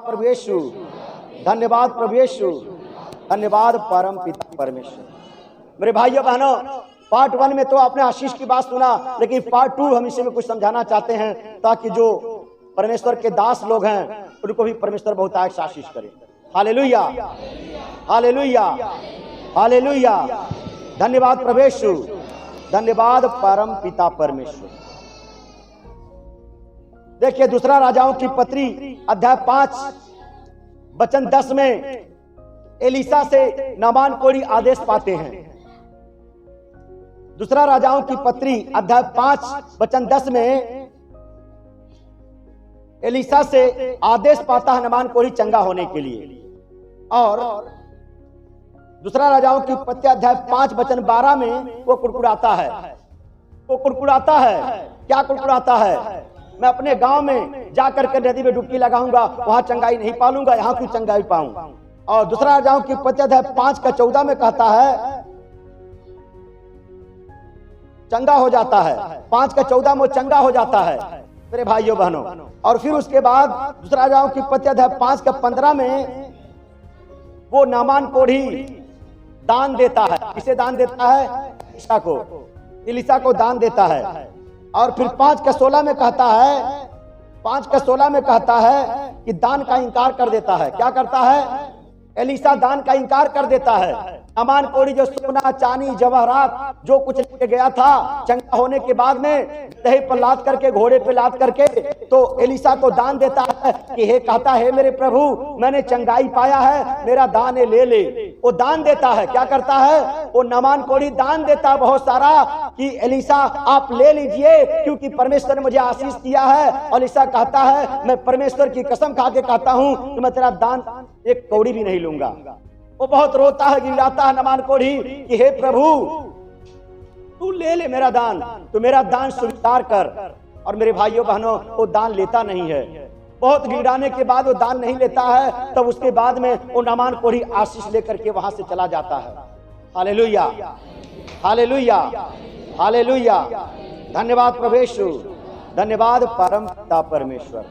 प्रभु यीशु, धन्यवाद प्रभु यीशु, धन्यवाद परम पिता परमेश्वर। मेरे भाइयों बहनों, पार्ट 1 में तो आपने आशीष की बात सुना, लेकिन पार्ट 2 हम इसी में कुछ समझाना चाहते हैं ताकि जो परमेश्वर के दास लोग हैं उनको भी परमेश्वर बहुत आशीष करे। Hallelujah, hallelujah, hallelujah. धन्यवाद प्रभु यीशु, धन्यवाद परम पिता परमेश्वर। देखिए दूसरा राजाओं की पत्री अध्याय 5 वचन 10 में एलीसा से नामान कोढ़ी आदेश पाते हैं। दूसरा राजाओं की पत्री अध्याय 5 वचन 10 में एलीसा से आदेश पाता है नामान कोढ़ी चंगा होने के लिए। और दूसरा राजाओं की पत्री अध्याय 5 वचन 12 में वो कुड़कुड़ाता है। वो कुड़कुड़ाता है, क्या कुड़कुड़ाता है? मैं अपने गांव में जाकर के नदी में डुबकी लगाऊंगा, वहां चंगाई नहीं पालूंगा, यहां क्यों चंगाई पाऊं। और दूसरा राजाओं की पत्री अध्याय 5 का 14 में कहता है चंगा हो जाता है। 5 का 14 में चंगा हो जाता है मेरे भाइयों बहनों। और फिर उसके बाद दूसरा राजाओं की पत्री अध्याय 5 का 15 में वो नामान कोढ़ी दान देता है। किसे दान देता है? एलीसा को। एलीसा को दान देता है। और फिर 5 का 16 में कहता है, 5 का 16 में कहता है कि दान का इनकार कर देता है। क्या करता है? एलीसा दान का इनकार कर देता है। नामान कोढ़ी जो सोना चांदी जवाहरात जो कुछ लेके गया था, चंगा होने के बाद में दही पर लाद करके, घोड़े पे लाद करके तो एलीसा को दान देता है कि हे कहता है मेरे प्रभु मैंने चंगाई पाया है, मेरा दान ले ले। वो दान देता है। क्या करता है? वो नामान कोढ़ी दान देता है बहुत सारा कि एलीसा आप ले लीजिए क्योंकि परमेश्वर ने मुझे आशीष दिया है। और एलीसा कहता है मैं परमेश्वर की कसम खा के कहता हूं कि मैं तेरा दान एक कौड़ी भी नहीं लूंगा। वो बहुत रोता है, गिड़गिड़ाता है नामान कोढ़ी कि हे प्रभु तू ले ले मेरा दान, तू मेरा दान स्वीकार कर। और मेरे भाइयों बहनों वो दान लेता नहीं है। बहुत गिड़ाने के बाद वो दान नहीं लेता है। तब उसके बाद में वो नामान कोढ़ी आशीष लेकर के वहां से चला जाता है। Hallelujah, hallelujah, hallelujah. धन्यवाद प्रभु यीशु, धन्यवाद परम पिता परमेश्वर।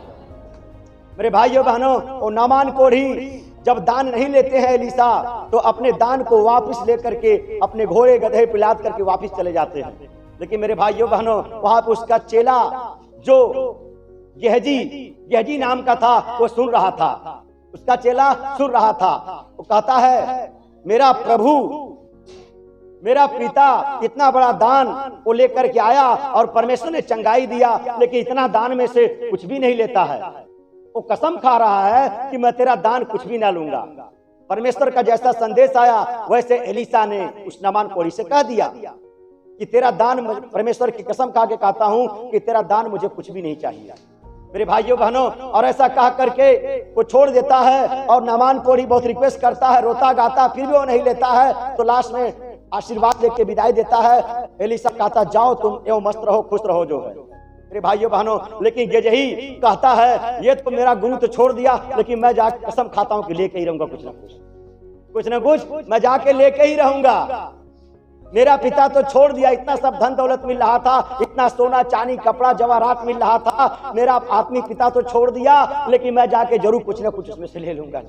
मेरे भाइयों बहनों वो नामान कोढ़ी जब दान नहीं लेते हैं एलीसा तो अपने दान को वापस लेकर के अपने घोड़े गधे पे लाद करके वापस चले जाते हैं। लेकिन मेरे भाइयों बहनों वहां पे उसका चेला जो गेहजी नाम का था वो सुन रहा था। उसका चेला सुन रहा था। वो कहता है मेरा प्रभु मेरा पिता इतना बड़ा दान वो लेकर के आया और परमेश्वर ने चंगाई दिया, लेकिन इतना दान में से कुछ भी नहीं लेता है। वो कसम खा रहा है कि मैं तेरा दान कुछ भी ना लूंगा। परमेश्वर का जैसा संदेश आया वैसे एलीसा ने उस नामान कोढ़ी से कह दिया कि तेरा दान, परमेश्वर की कसम खा के कहता हूं कि तेरा दान मुझे कुछ भी नहीं चाहिए। मेरे भाइयों बहनों और ऐसा कह करके वो छोड़ देता है। और नामान कोढ़ी बहुत रिक्वेस्ट करता है, रोता गाता, फिर भी वो नहीं लेता है। तो लास्ट में आशीर्वाद लेके विदाई देता है। एलीसा कहता जाओ तुम एवं मस्त रहो, खुश रहो जो है। मेरे भाइयों बहनों लेकिन गेहजी कहता है ये तो मेरा गुरु तो छोड़ दिया, लेकिन मैं जाके कसम खाता हूं कि लेके ही रहूंगा कुछ ना कुछ मैं जाके लेके ही रहूंगा। मेरा पिता तो छोड़ दिया, इतना सब धन दौलत मिल रहा था, इतना सोना चांदी कपड़ा जवाहरात मिल रहा था, मेरा आत्मिक पिता तो छोड़ दिया, लेकिन मैं जाके जरूर कुछ ना कुछ उसमें से ले लूंगा।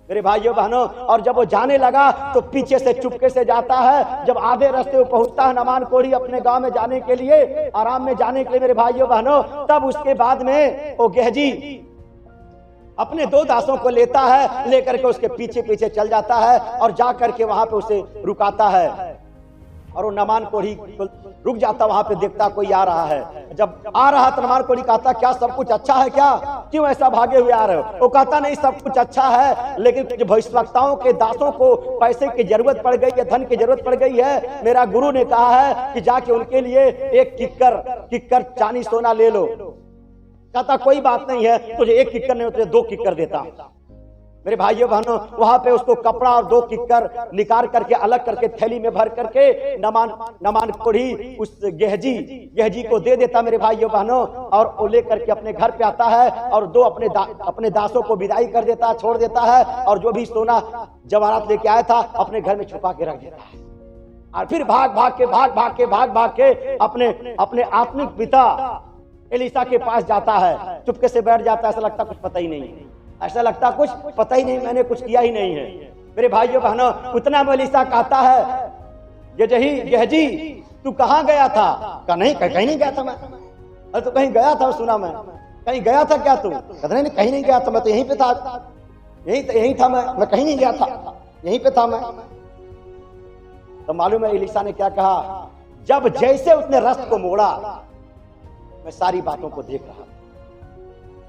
मेरे भाइयों बहनों और जब वो जाने लगा तो पीछे से चुपके से जाता है। जब आधे रास्ते वो पहुंचता है नामान कोढ़ी अपने गांव में जाने के लिए, आराम में जाने के लिए मेरे भाइयों बहनों, तब उसके बाद में वो गेहजी अपने 2 दासों को लेता है, लेकर के उसके पीछे पीछे चल जाता है और जा करके वहां पे उसे रुकाता है। और वो नामान कोढ़ी रुक जाता, वहां पे देखता कोई आ रहा है। जब आ रहा तो नामान कोढ़ी कहता क्या सब कुछ अच्छा है क्या, क्यों ऐसा भागे हुए आ रहे हो? वो कहता नहीं सब कुछ अच्छा है, लेकिन कुछ भविष्यवक्ताओं के दासों को पैसे की जरूरत पड़ गई है, धन की जरूरत पड़ गई है। मेरा गुरु ने कहा है कि जाके उनके लिए एक किक्कर चांदी सोना ले लो। कहता कोई बात नहीं है, तुझे 1 किक्कर नहीं तुझे 2 किक्कर देता हूं। मेरे भाइयों बहनों वहां पे उसको कपड़ा और 2 किक्कर निकाल करके अलग करके थैली में भर करके नामान कोढ़ी उस गेहजी को दे देता मेरे भाइयों बहनों। और वो लेकर के अपने घर पे आता है और 2 अपने दासों को विदाई कर देता, छोड़ देता है। और जो भी सोना जवाहरात लेके आया था अपने घर में छुपा के रख देता है। और फिर भाग के अपने आत्मिक पिता एलीसा के पास जाता है। चुपके से बैठ जाता है, ऐसा लगता कुछ पता ही नहीं। ऐसा लगता कुछ पता ही नहीं, मैंने कुछ किया ही नहीं है। मेरे भाइयों बहनों, उतना में एलीशा कहता है, गेहजी तू कहाँ गया था? कहा नहीं, कहीं नहीं गया था मैं। अरे तो कहीं गया था, सुना मैं। कहीं गया था क्या तू? कहता नहीं कहीं नहीं गया था, मैं तो यहीं पे था, यहीं था मैं कहीं नहीं गया था, यहीं पे था मैं। तो मालूम है एलीशा ने क्या कहा? जब जैसे उसने रस्त को मोड़ा, मैं सारी बातों को देख रहा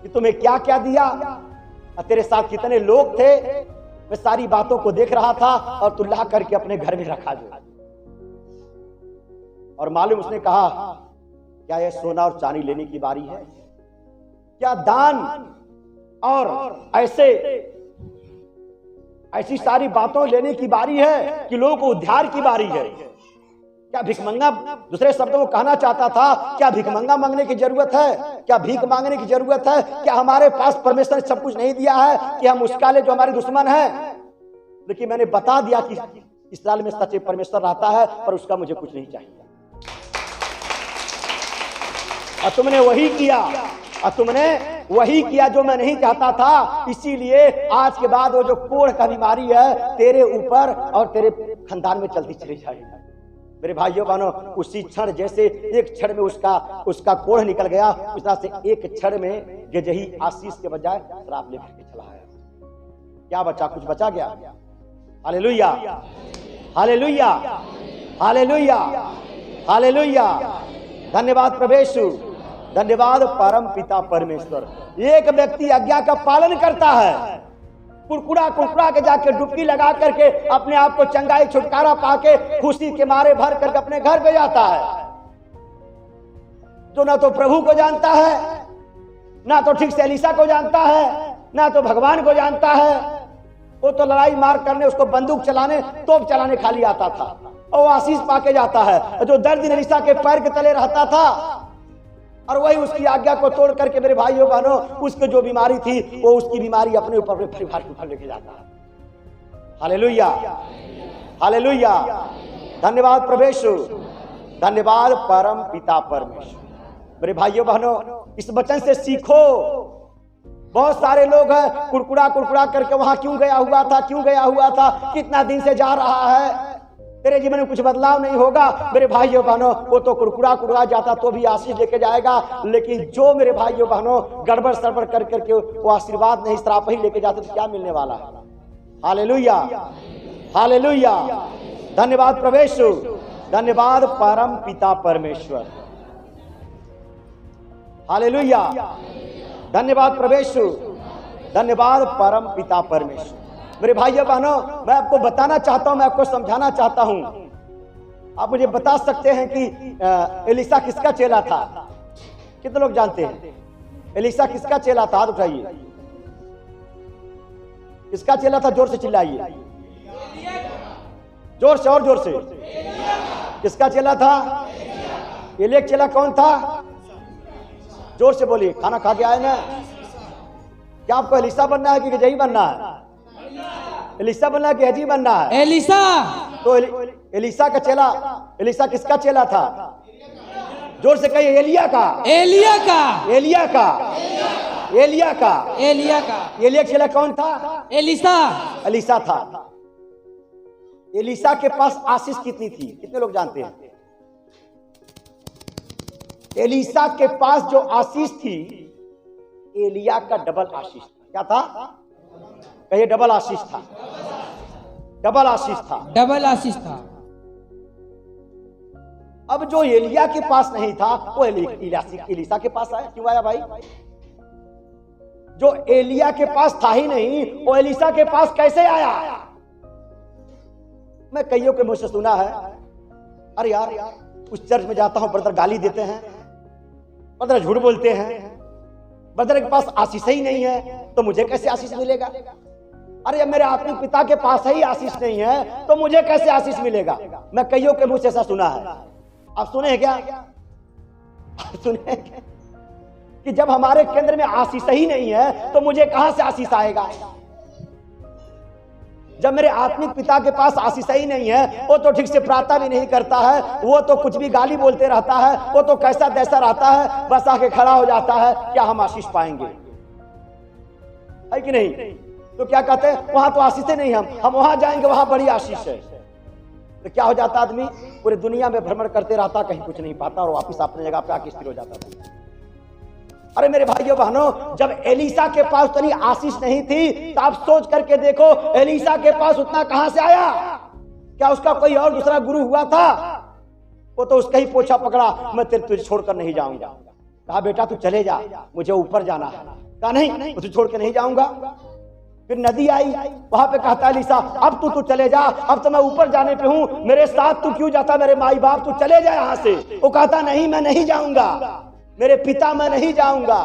कि तुम्हें क्या क्या दिया, तेरे साथ कितने लोग थे, मैं सारी बातों को देख रहा था, और तू ला करके अपने घर में रखा जो। और मालूम उसने कहा, क्या यह सोना और चांदी लेने की बारी है? क्या दान और ऐसी सारी बातों लेने की बारी है कि लोगों को उद्धार की बारी है? क्या भिखमंगा, दूसरे शब्दों में कहना चाहता था, क्या भिखमंगा मांगने की जरूरत है? क्या भीख मांगने की जरूरत है? क्या हमारे पास परमेश्वर ने सब कुछ नहीं दिया है कि हम उसका ले जो हमारे दुश्मन है? लेकिन मैंने बता दिया कि इस्राएल में सच्चे परमेश्वर रहता है, पर उसका मुझे कुछ नहीं चाहिए। और तुमने वही किया, और तुमने वही किया जो मैं नहीं चाहता था। इसीलिए आज के बाद वो जो कोढ़ का बीमारी है तेरे ऊपर और तेरे खानदान में चलती चली जाएगी। मेरे भाइयों बहनों, उसी क्षण जैसे एक क्षण में उसका कोढ़ निकल गया, उस तरह से एक क्षण में गेहजी आशीष के बजाय श्राप लेकर के चला आया। क्या बचा? कुछ बचा गया? Hallelujah, hallelujah, hallelujah, hallelujah. धन्यवाद प्रभु यीशु, धन्यवाद परम पिता परमेश्वर। एक व्यक्ति आज्ञा का पालन करता है, कुड़कुड़ा के जाके डुबकी लगा करके अपने आप को चंगाई छुटकारा पाके खुशी के मारे भर करके अपने घर पे जाता है, जो ना तो प्रभु को जानता है, ना तो ठीक से एलीशा को जानता है, ना तो भगवान को जानता है। वो तो लड़ाई मार करने, उसको बंदूक चलाने, तोप चलाने खाली आता था, और आशीष पाके जाता है। जो 10 दिन एलीशा के पैर के तले रहता था, और वही उसकी आज्ञा को तोड़ करके मेरे भाइयों बहनों, उसको जो बीमारी थी वो उसकी बीमारी अपने ऊपर, अपने परिवार के ऊपर लेके जाता है। Hallelujah, hallelujah. धन्यवाद प्रभु यीशु, धन्यवाद परम पिता परमेश्वर। मेरे भाइयों बहनों, इस वचन से सीखो। बहुत सारे लोग हैं कुड़कुड़ा करके वहां क्यों गया हुआ था, कितना दिन से जा रहा है, तेरे जीवन में कुछ बदलाव नहीं होगा। मेरे भाइयों बहनों, वो तो कुड़कुड़ा जाता तो भी आशीष लेके जाएगा, लेकिन जो मेरे भाइयों बहनों गड़बड़ सड़बड़ कर करके वो आशीर्वाद नहीं श्राप ही लेके जाते, तो क्या मिलने वाला है? Hallelujah, hallelujah. धन्यवाद प्रभु यीशु, धन्यवाद परम पिता परमेश्वर। हालेलुया, धन्यवाद प्रभु यीशु, धन्यवाद परम पिता परमेश्वर। मेरे भाइयों बहनों, मैं आपको बताना चाहता हूं, मैं आपको समझाना चाहता हूं। आप मुझे बता सकते हैं कि एलीशा किसका चेला था? कितने लोग जानते हैं एलीशा किसका चेला था? हाथ उठाइए। किसका चेला था? जोर से चिल्लाइए, जोर से और जोर से। किसका चेला था? एलिया का चेला कौन था? जोर से बोलिए। खाना खा के आए ना? क्या आपको एलीशा बनना है कि गेहजी बनना है? एलीशा बनना है कि गेहजी बनना है? एलीशा। तो एलीशा का चेला, एलीशा किसका चेला था? जोर से कहिए। एलिया का, एलिया का, एलिया का, एलिया का, एलिया का। एलिया का चेला कौन था? एलीशा, एलीशा था। एलीशा के पास आशीष कितनी थी? कितने लोग जानते हैं? एलीशा के पास जो आशीष थी, एलिया का डबल आशीष था। क्या था? कहिए। डबल आशीष था, डबल आशीष था, डबल आशीष था। अब जो एलिया के पास नहीं था वो एलीशा के पास आया। क्यों आया भाई? जो एलिया के पास था ही नहीं, वो एलीशा के पास कैसे आया? मैं कईयों के मुंह से सुना है, अरे यार उस चर्च में जाता हूं, ब्रदर गाली देते हैं, ब्रदर झूठ बोलते हैं, ब्रदर के पास आशीष ही नहीं है, तो मुझे कैसे आशीष मिलेगा? अरे मेरे आत्मिक पिता के पास ही आशीष नहीं है, तो मुझे कैसे आशीष मिलेगा? मैं कईयों के मुंह से ऐसा सुना है। आप सुने हैं क्या? सुने हैं क्या? कि जब हमारे केंद्र में आशीष ही नहीं है तो मुझे कहां से आशीष आएगा? जब मेरे आत्मिक पिता के पास आशीष ही नहीं है, वो तो ठीक से प्रार्थना भी नहीं करता है, वो तो कुछ भी गाली बोलते रहता है, वो तो कैसा तैसा रहता है, बस आके खड़ा हो जाता है, क्या हम आशीष पाएंगे? है कि नहीं? तो क्या कहते हैं, वहां तो आशीष नहीं, हम वहां जाएंगे, वहां बड़ी आशीष है। तो क्या हो जाता आदमी, पूरी दुनिया में भ्रमण करते रहता, कहीं कुछ नहीं पाता और वापिस अपने जगह पे आके स्थिर हो जाता था। अरे मेरे भाइयों बहनों, जब एलिसा के पास उतनी आशीष नहीं थी, तो आप सोच करके देखो एलिसा के पास उतना कहां से आया? क्या उसका कोई और दूसरा गुरु हुआ था? वो तो उसका ही पोछा पकड़ा, मैं तुझे छोड़कर नहीं जाऊंगा। कहा बेटा तू चले जा, मुझे ऊपर जाना है। कहा नहीं, तुझे छोड़ के नहीं जाऊंगा। फिर नदी आई, वहां पे कहता एलिसा अब तू चले जा, अब तो मैं ऊपर जाने पे हूं, मेरे साथ तू क्यों जाता? मेरे माई बाप, तू चले जा यहां से। वो कहता नहीं, मैं नहीं जाऊंगा, मेरे पिता मैं नहीं जाऊंगा।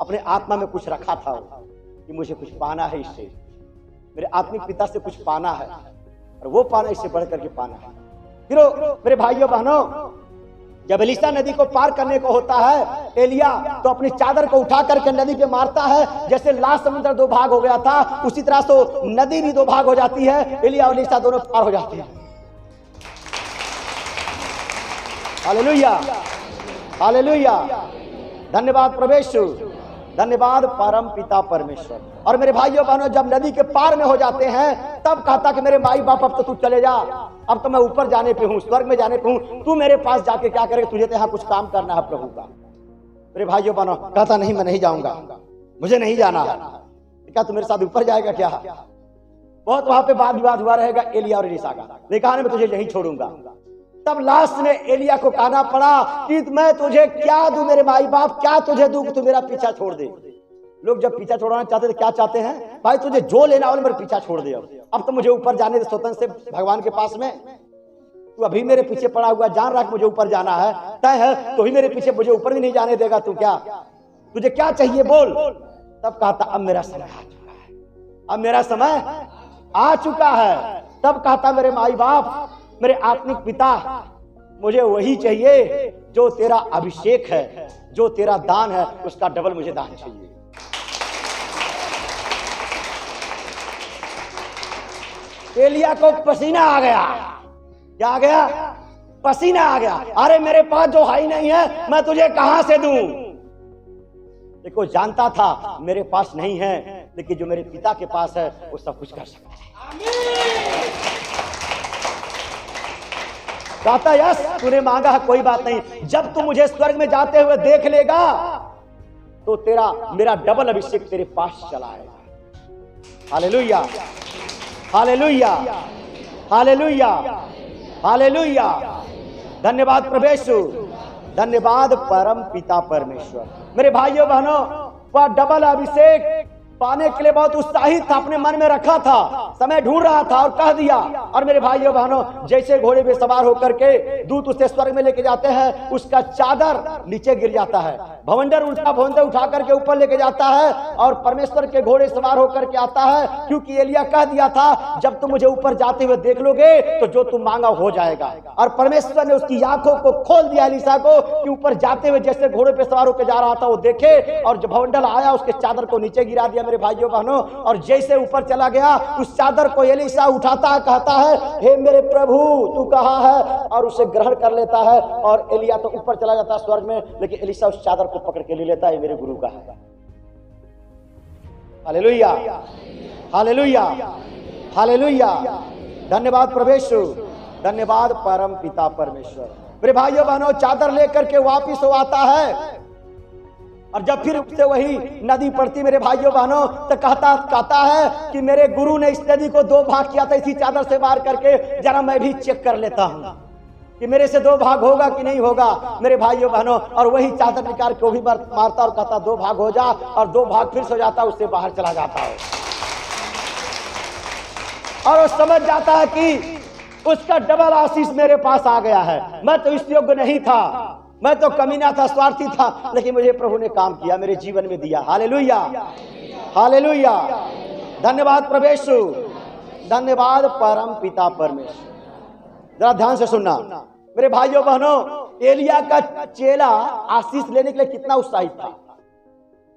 अपने आत्मा में कुछ रखा था कि मुझे कुछ पाना है, इससे मेरे आत्मिक पिता से कुछ पाना है, और वो पाना इससे बढ़ करके पाना है। फिर मेरे भाइयों बहनों, जब एलिसा नदी को पार करने को होता है, एलिया तो अपनी चादर को उठा करके नदी पे मारता है। जैसे लाल समुद्र दो भाग हो गया था, उसी तरह से नदी भी दो भाग हो जाती है। एलिया और एलिसा दोनों पार हो जाते हैं। हालेलुया, हालेलुया, धन्यवाद प्रवेश, धन्यवाद परम पिता परमेश्वर। और मेरे भाइयों बहनों, जब नदी के पार में हो जाते हैं, तब कहता कि मेरे माई बाप अब तो तू चले जा, अब तो मैं ऊपर जाने पे हूं, स्वर्ग में जाने पे हूं, तू मेरे पास जाके क्या करेगा? तुझे तो यहाँ कुछ काम करना है प्रभु का। मेरे भाइयों बहनों, कहता नहीं मैं नहीं जाऊंगा, मुझे नहीं जाना है। क्या तू मेरे साथ ऊपर जाएगा क्या? बहुत वहां पे वाद विवाद हुआ रहेगा एलिया और एलिसा का, लेकिन कहा मैं तुझे नहीं छोड़ूंगा। तब लास्ट में एलिया को कहना पड़ा कि मैं तुझे क्या दूं मेरे माई बाप, क्या तुझे दूं कि तू मेरा पीछा छोड़ दे। लोग जब पीछा छोड़ना चाहते थे, क्या चाहते हैं? भाई तुझे जो लेना हो मेरे पीछा छोड़ दे, अब तो मुझे ऊपर जाने दे स्वतंत्र से भगवान के पास में। तू अभी मेरे पीछे पड़ा हुआ, जान रहा कि मुझे ऊपर जाना है, तय है तो ही मेरे पीछे, मुझे ऊपर भी नहीं जाने देगा। तू क्या, तुझे क्या चाहिए बोल? तब कहता अब मेरा समय आ चुका है, अब मेरा समय आ चुका है। तब कहता मेरे माई बाप, मेरे आत्मिक पिता, मुझे वही चाहिए जो तेरा अभिषेक है, जो तेरा दान है, उसका डबल मुझे दान चाहिए। एलिया को पसीना आ गया। क्या आ गया? पसीना आ गया। अरे मेरे पास जो है ही नहीं है, मैं तुझे कहां से दूं? देखो जानता था मेरे पास नहीं है, लेकिन जो मेरे पिता के पास है वो सब कुछ कर सकता है। कहता यस तूने मांगा है, कोई बात नहीं, जब तू मुझे स्वर्ग में जाते हुए देख लेगा तो तेरा मेरा डबल अभिषेक तेरे पास चला आएगा। हालेलुया, हालेलुया, हालेलुया, हालेलुया, धन्यवाद प्रभु, धन्यवाद परम पिता परमेश्वर। मेरे भाइयों बहनों, वह डबल अभिषेक पाने के लिए बहुत उत्साहित था, अपने मन में रखा था, समय ढूंढ रहा था और कह दिया। और मेरे भाइयों बहनों, जैसे घोड़े पे सवार होकर के दूत उसे स्वर्ग में लेके जाते हैं, उसका चादर नीचे गिर जाता है, भवंडर उल्टा भवंडर उठा करके ऊपर लेके जाता है और परमेश्वर के घोड़े सवार होकर के आता है। क्योंकि एलिया कह दिया था जब तुम मुझे ऊपर जाते हुए देख लोगे तो जो तुम मांगा हो जाएगा। और परमेश्वर ने उसकी आंखों को खोल दिया एलिसा को कि ऊपर जाते हुए जैसे घोड़े पे सवार होकर जा रहा था वो देखे, और जब भवंडर आया उसके चादर को नीचे गिरा दिया मेरे भाइयों बहनों। और जैसे ऊपर चला गया उस चादर को एलिसा उठाता है, कहता है हे मेरे प्रभु तू कहाँ है, और उसे ग्रहण कर लेता है। और एलिया तो ऊपर चला जाता है स्वर्ग में, लेकिन एलिसा उस चादर को पकड़ के ले लेता है, मेरे गुरु का है। हालेलुया, हालेलुया, हालेलुया, धन्यवाद प्रभु, धन्यवाद परम पिता परमेश्वर। मेरे भाइयों बहनों, चादर लेकर के वापिस वो आता है, और जब फिर से वही नदी पड़ती मेरे भाइयों बहनों, तो कहता है कि मेरे गुरु ने इस नदी को दो भाग किया था इसी चादर से मार करके, जरा मैं भी चेक कर लेता हूं कि मेरे से दो भाग होगा कि नहीं होगा मेरे भाइयों बहनों। और वही चादर निकाल के भी मारता और कहता दो भाग हो जा, और दो भाग फिर से हो जाता, उससे बाहर चला जाता है। और वो समझ जाता है कि उसका डबल आशीष मेरे पास आ गया है, मैं तो इस योग्य नहीं था, मैं तो कमीना था, स्वार्थी था, लेकिन मुझे प्रभु ने काम किया, मेरे जीवन में दिया। हालेलुया, हालेलुया, धन्यवाद प्रभु, धन्यवाद परम पिता परमेश्वर। जरा ध्यान से सुनना मेरे भाइयों बहनों, एलिया का चेला आशीष लेने के लिए कितना उत्साहित था।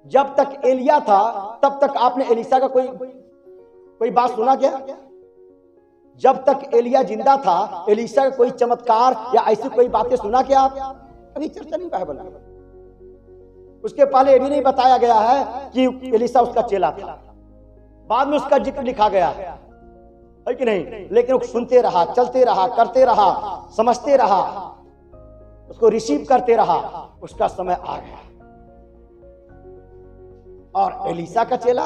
जब तक एलिया था तब तक आपने एलिसा का कोई बात सुना क्या? जब तक एलिया जिंदा था एलिसा का कोई चमत्कार या ऐसी कोई बातें सुना क्या आप? अभी चर्चा नहीं बाइबल में। उसके पहले ये भी नहीं बताया गया है कि एलीशा उसका चेला था, बाद में उसका जिक्र लिखा गया है कि नहीं। लेकिन वो सुनते रहा, चलते रहा, करते रहा, समझते रहा, उसको रिसीव करते रहा, उसका समय आ गया। और एलीशा का चेला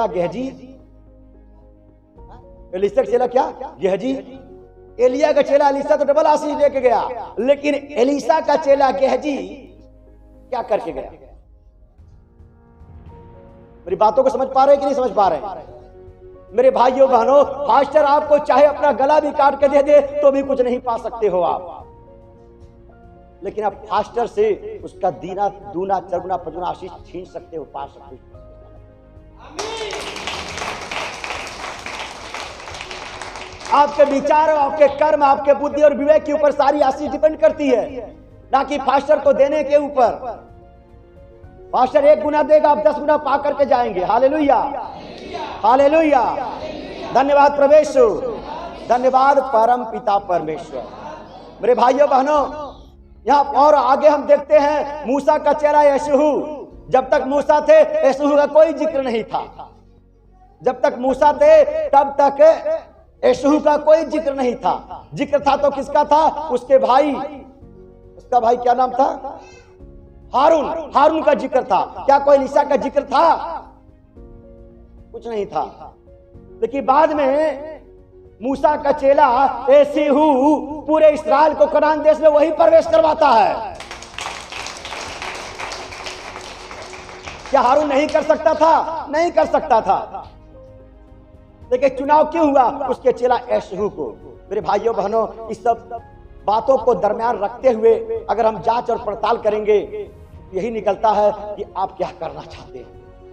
गेहजी, एलीशा का चेला क्या? गेहजी। एलिया का चेला एलीशा तो डबल आशीष लेके गया, लेकिन एलीशा का चेला गेहजी क्या करके गया? मेरी बातों को समझ पा रहे हैं कि नहीं समझ पा रहे हैं? मेरे भाइयों बहनों, पास्टर आपको चाहे अपना गला भी काट के दे दे तो भी कुछ नहीं पा सकते हो आप, लेकिन आप पास्टर से उसका दीना दूना चरगुना पचगुना आशीष छीन सकते हो, पा सकते हो। आपके विचार, आपके कर्म, आपके बुद्धि और विवेक के ऊपर सारी आशीष डिपेंड करती है, ना कि पास्टर को देने के ऊपर। पास्टर 1 गुना देगा, आप 10 गुना पा करके जाएंगे। Hallelujah, hallelujah. धन्यवाद परमेश्वर, धन्यवाद परम पिता परमेश्वर। मेरे भाइयों बहनों, यहाँ और आगे हम देखते हैं मूसा का चेला यशूह। जब तक मूसा थे यशूह का कोई जिक्र नहीं था। जब तक मूसा थे तब तक यशूह का कोई जिक्र नहीं था। जिक्र था तो किसका था? उसके भाई, उसका भाई क्या नाम था? हारून। हारून का जिक्र था। क्या कोई एलीशा का जिक्र था? कुछ नहीं था। लेकिन बाद में मूसा का चेला यशूह पूरे इस्राएल को कनान देश में वही प्रवेश करवाता है। क्या हारून नहीं कर सकता था? नहीं कर सकता था। लेकिन चुनाव क्यों हुआ? उसके चेला यशूह को। मेरे भाइयों बहनों, इस सब बातों को दरमियान रखते हुए अगर हम जांच और पड़ताल करेंगे, यही निकलता है कि आप क्या करना चाहते हैं,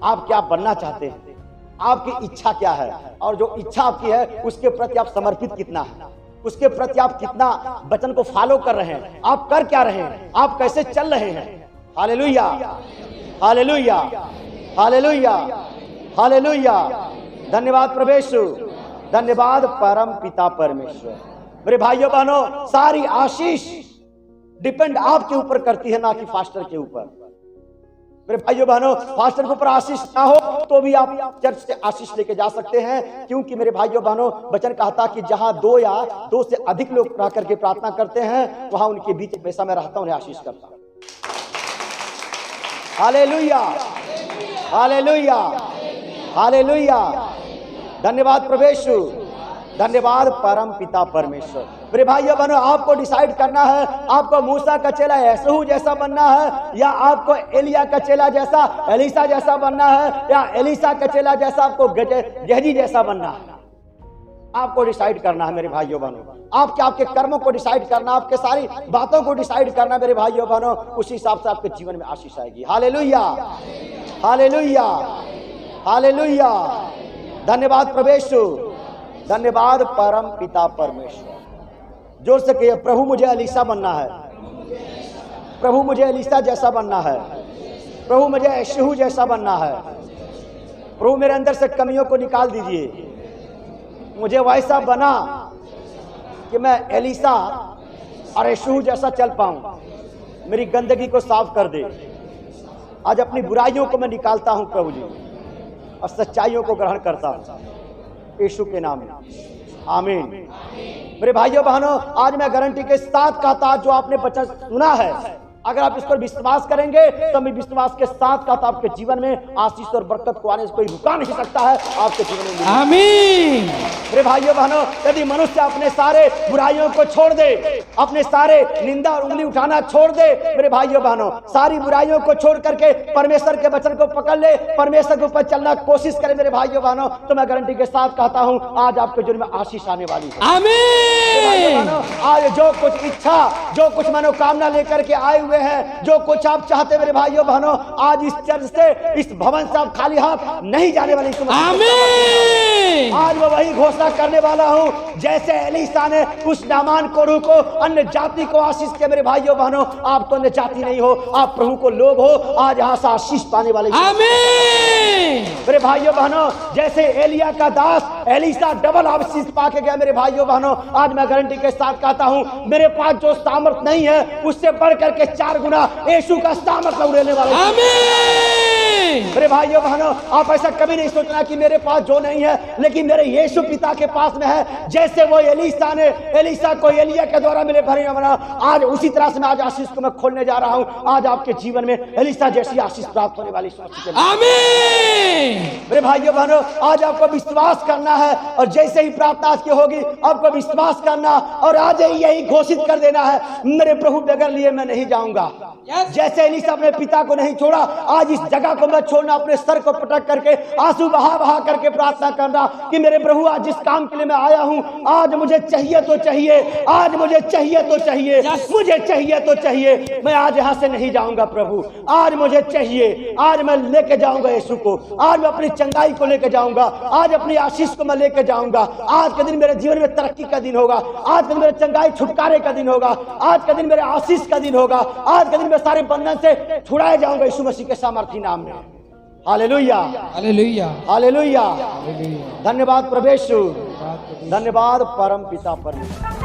आप क्या बनना चाहते हैं, आपकी इच्छा क्या है, और जो इच्छा आपकी है उसके प्रति आप समर्पित कितना है, उसके प्रति आप कितना वचन को फॉलो कर रहे हैं, आप कर क्या रहे हैं, आप कैसे चल रहे हैं। Hallelujah, hallelujah, hallelujah, hallelujah. धन्यवाद परमेश्वर, धन्यवाद परम पिता परमेश्वर। मेरे भाइयों बहनों, सारी आशीष डिपेंड आपके ऊपर करती है, ना कि पास्टर के ऊपर। मेरे भाइयों बहनों, पास्टर के ऊपर आशीष ना हो तो भी आप चर्च से आशीष लेके जा सकते हैं, क्योंकि मेरे भाइयों बहनों, वचन कहता कि जहां 2 या 2 से अधिक लोग रह करके प्रार्थना करते हैं, वहां उनके बीच पैसा में रहता, उन्हें आशीष करता। Hallelujah, hallelujah, hallelujah. धन्यवाद परमेश्वर, धन्यवाद परम पिता परमेश्वर। मेरे भाइयों बहनों, आपको डिसाइड करना है, आपको मूसा का चेला यशूह जैसा बनना है, या आपको एलिया का चेला जैसा, एलीशा जैसा बनना है, या एलीशा का चेला जैसा आपको गेहजी जैसा बनना है। आपको डिसाइड करना है मेरे भाइयों बहनों। आपके कर्मों को डिसाइड करना, आपके सारी बातों को डिसाइड करना मेरे भाइयों बहनों। उसी हिसाब से आपके जीवन में आशीष आएगी। Hallelujah, hallelujah, hallelujah. धन्यवाद परमेश्वर, धन्यवाद परम पिता परमेश्वर। जोर से कहिए, प्रभु मुझे एलीशा बनना है, प्रभु मुझे एलीशा जैसा बनना है, प्रभु मुझे यशूह जैसा बनना है। प्रभु मेरे अंदर से कमियों को निकाल दीजिए, मुझे वैसा बना कि मैं एलीशा और यशूह जैसा चल पाऊं। मेरी गंदगी को साफ कर दे। आज अपनी बुराइयों को मैं निकालता हूं प्रभु जी, और सच्चाइयों को ग्रहण करता हूं यीशु के नाम में। आमीन। मेरे भाइयों बहनों, आज मैं गारंटी के साथ कहता, जो आपने वचन सुना है, अगर आप इस पर विश्वास करेंगे तो मैं विश्वास के साथ कहता, आपके जीवन में आशीष और बरकत को आने से कोई रुका नहीं सकता है आपके जीवन में। आमीन। मेरे भाइयों बहनों, यदि मनुष्य अपने सारे बुराइयों को छोड़ दे, अपने सारे निंदा और उंगली उठाना छोड़ दे, मेरे भाइयों बहनों, सारी बुराइयों को छोड़ करके परमेश्वर के वचन को पकड़ ले, परमेश्वर के ऊपर चलना कोशिश करे मेरे भाइयों बहनों, तो मैं गारंटी के साथ कहता हूं, आज आपके जीवन में आशीष आने वाली है। आमीन। आज जो कुछ इच्छा, जो कुछ मनोकामना लेकर के आए हुए हैं, जो कुछ आप चाहते मेरे भाइयों बहनों, आज इस चर्च से, इस भवन से आप खाली हाथ नहीं जाने वाले। आमीन। आज मैं वही घोषणा करने वाला हूं, जैसे एलीशा ने उस नामान कोढ़ू को, अन्य जाति को आशीष के मेरे भाइयों बहनों, आप तो अन्य जाति नहीं हो, आप प्रभु को लोग हो। आज यहां से आशीष पाने वाले। आमीन। मेरे भाइयों बहनों, जैसे एलिया का दास एलीशा डबल आशीष पाके गया, मेरे भाइयों बहनों, आज मैं गारंटी के साथ कहता हूं, मेरे पास जो सामर्थ नहीं है उससे बढ़ करके 4 गुना यीशु का सामर्थ उड़ेने वाला। आमीन। मेरे भाइयों बहनों, आप ऐसा कभी नहीं सोचना कि मेरे पास जो नहीं है लेकिन मेरे यीशु पिता के पास में है। जैसे वो एलीशा को एलिया के द्वारा मेरे भरे में बना, आज उसी तरह से मैं आज आशीष को मैं खोलने जा रहा हूं। आज आपके जीवन में एलीशा जैसी आशीष प्राप्त होने वाली सोच। आमीन। मेरे भाइयों बहनों, आज आपको विश्वास करना है और जैसे ही प्रार्थना आज की होगी आपको विश्वास करना और आज ही यही घोषित कर देना है, मेरे प्रभु बगैर लिए मैं नहीं जाऊंगा। जैसे एलीशा अपने पिता को नहीं छोड़ा, आज इस जगह को मैं छोड़ना, अपने सर को पटक करके आंसू बहा बहा करके प्रार्थना करना कि मेरे प्रभु आज जिस काम के लिए मैं आया हूं, आज मुझे चाहिए तो चाहिए, आज मुझे चाहिए तो चाहिए, मुझे चाहिए तो चाहिए। मैं आज यहां से नहीं जाऊंगा प्रभु, आज मुझे चाहिए, आज मैं लेके जाऊंगा यीशु को, आज मैं अपनी चंगाई को लेके जाऊंगा, आज अपनी आशीष को मैं लेके जाऊंगा। आज के दिन मेरे जीवन में तरक्की का दिन होगा, आज के दिन मेरे चंगाई छुटकारे का दिन होगा, आज के दिन मेरे आशीष का दिन होगा, आज के दिन मैं सारे बंधन से छुड़ाए जाऊंगा यीशु मसीह के सामर्थी नाम में। Hallelujah, hallelujah, hallelujah. हालेलुया। धन्यवाद प्रभु यीशु, धन्यवाद परम पिता परमेश्वर।